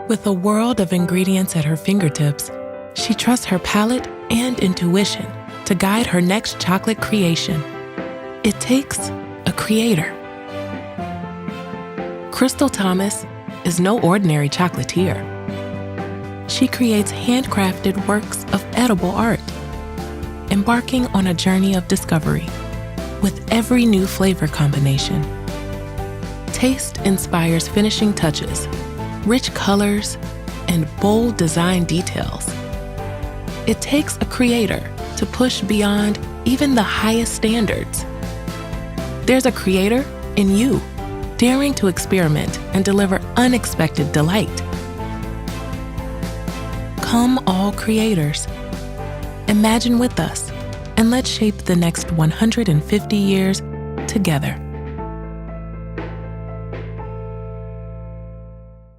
With a world of ingredients at her fingertips, she trusts her palate and intuition to guide her next chocolate creation. It takes a creator. Crystal Thomas is no ordinary chocolatier. She creates handcrafted works of edible art, embarking on a journey of discovery with every new flavor combination. Taste inspires finishing touches, rich colors, and bold design details. It takes a creator to push beyond even the highest standards. There's a creator in you, daring to experiment and deliver unexpected delight. Come, all creators. Imagine with us, and let's shape the next 150 years together.